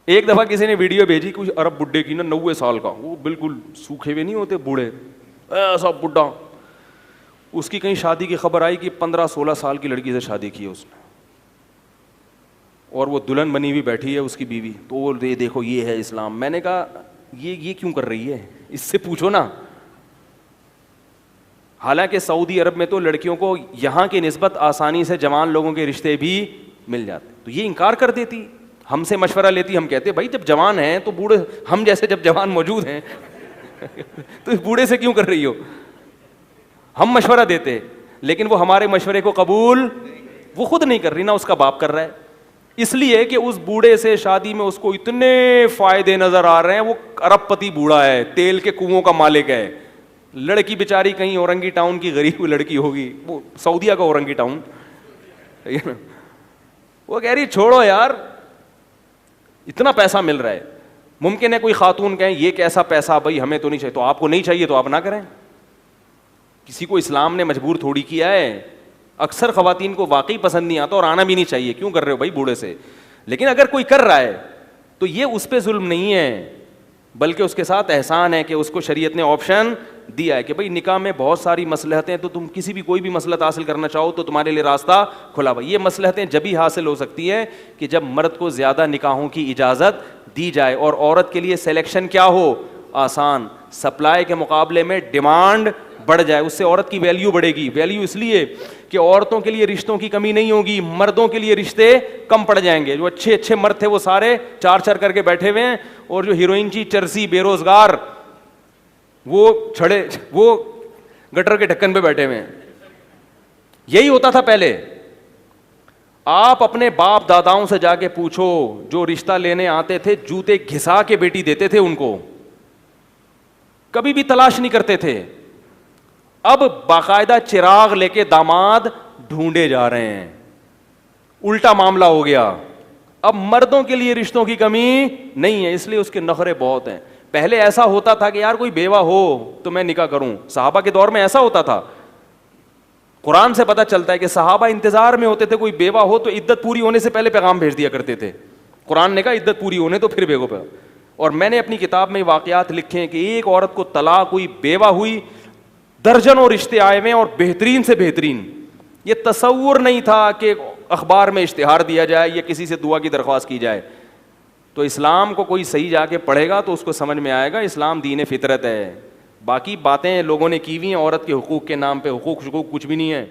ایک دفعہ کسی نے ویڈیو بھیجی کچھ عرب بڈھے کی نا 90 سال کا, وہ بالکل سوکھے ہوئے نہیں ہوتے بوڑھے, ایسا بڈھا, اس کی کہیں شادی کی خبر آئی کہ 15-16 سال کی لڑکی سے شادی کی ہے اس نے, اور وہ دلہن بنی ہوئی بیٹھی ہے اس کی بیوی. تو وہ دیکھو یہ ہے اسلام. میں نے کہا یہ کیوں کر رہی ہے, اس سے پوچھو نا. حالانکہ سعودی عرب میں تو لڑکیوں کو یہاں کی نسبت آسانی سے جوان لوگوں کے رشتے بھی مل جاتے, تو یہ انکار کر دیتی, ہم سے مشورہ لیتی. ہم کہتے بھائی جب جوان ہیں تو بوڑھے, ہم جیسے جب جوان موجود ہیں تو اس بوڑھے سے کیوں کر رہی ہو. ہم مشورہ دیتے, لیکن وہ ہمارے مشورے کو قبول وہ خود نہیں کر رہی, نہ اس کا باپ کر رہا ہے. اس لیے کہ اس بوڑھے سے شادی میں اس کو اتنے فائدے نظر آ رہے ہیں, وہ ارب پتی بوڑھا ہے, تیل کے کنووں کا مالک ہے. لڑکی بیچاری کہیں اورنگی ٹاؤن کی غریب لڑکی ہوگی, وہ سعودیہ کا اورنگی ٹاؤن, وہ کہہ رہی چھوڑو یار اتنا پیسہ مل رہا ہے. ممکن ہے کوئی خاتون کہیں یہ کیسا پیسہ, بھائی ہمیں تو نہیں چاہیے, تو آپ کو نہیں چاہیے تو آپ نہ کریں. کسی کو اسلام نے مجبور تھوڑی کیا ہے. اکثر خواتین کو واقعی پسند نہیں آتا اور آنا بھی نہیں چاہیے, کیوں کر رہے ہو بھائی بوڑھے سے. لیکن اگر کوئی کر رہا ہے تو یہ اس پہ ظلم نہیں ہے, بلکہ اس کے ساتھ احسان ہے کہ اس کو شریعت نے آپشن دیا ہے کہ بھائی نکاح میں بہت ساری مصلحتیں, تو تم کسی بھی کوئی بھی مصلحت حاصل کرنا چاہو تو تمہارے لیے راستہ کھلا ہوا. یہ مصلحتیں جبھی حاصل ہو سکتی ہے کہ جب مرد کو زیادہ نکاحوں کی اجازت دی جائے اور عورت کے لیے سلیکشن کیا ہو, آسان. سپلائی کے مقابلے میں ڈیمانڈ بڑھ جائے, اس سے عورت کی ویلیو بڑھے گی. ویلیو اس لیے کہ عورتوں کے لیے رشتوں کی کمی نہیں ہوگی, مردوں کے لیے رشتے کم پڑ جائیں گے. جو اچھے اچھے مرد تھے وہ سارے چار چار کر کے بیٹھے ہوئے ہیں, اور جو ہیروئن کی چرسی بے روزگار وہ چھڑے, وہ گٹر کے ڈھکن پہ بیٹھے ہوئے ہیں. یہی ہوتا تھا پہلے. آپ اپنے باپ داداؤں سے جا کے پوچھو, جو رشتہ لینے آتے تھے جوتے گھسا کے بیٹی دیتے تھے ان کو, کبھی بھی تلاش نہیں کرتے تھے. اب باقاعدہ چراغ لے کے داماد ڈھونڈے جا رہے ہیں. الٹا معاملہ ہو گیا. اب مردوں کے لیے رشتوں کی کمی نہیں ہے, اس لیے اس کے نخرے بہت ہیں. پہلے ایسا ہوتا تھا کہ یار کوئی بیوہ ہو تو میں نکاح کروں. صحابہ کے دور میں ایسا ہوتا تھا. قرآن سے پتہ چلتا ہے کہ صحابہ انتظار میں ہوتے تھے کوئی بیوہ ہو تو عدت پوری ہونے سے پہلے پیغام بھیج دیا کرتے تھے. قرآن نے کہا عدت پوری ہونے تو پھر بیگو پہ. اور میں نے اپنی کتاب میں واقعات لکھے ہیں کہ ایک عورت کو طلاق ہوئی, بیوہ ہوئی, درجنوں رشتے آئے ہوئے اور بہترین سے بہترین. یہ تصور نہیں تھا کہ اخبار میں اشتہار دیا جائے یا کسی سے دعا کی درخواست کی جائے. تو اسلام کو کوئی صحیح جا کے پڑھے گا تو اس کو سمجھ میں آئے گا اسلام دین فطرت ہے. باقی باتیں لوگوں نے کی ہوئی ہیں عورت کے حقوق کے نام پہ, حقوق کچھ بھی نہیں ہے.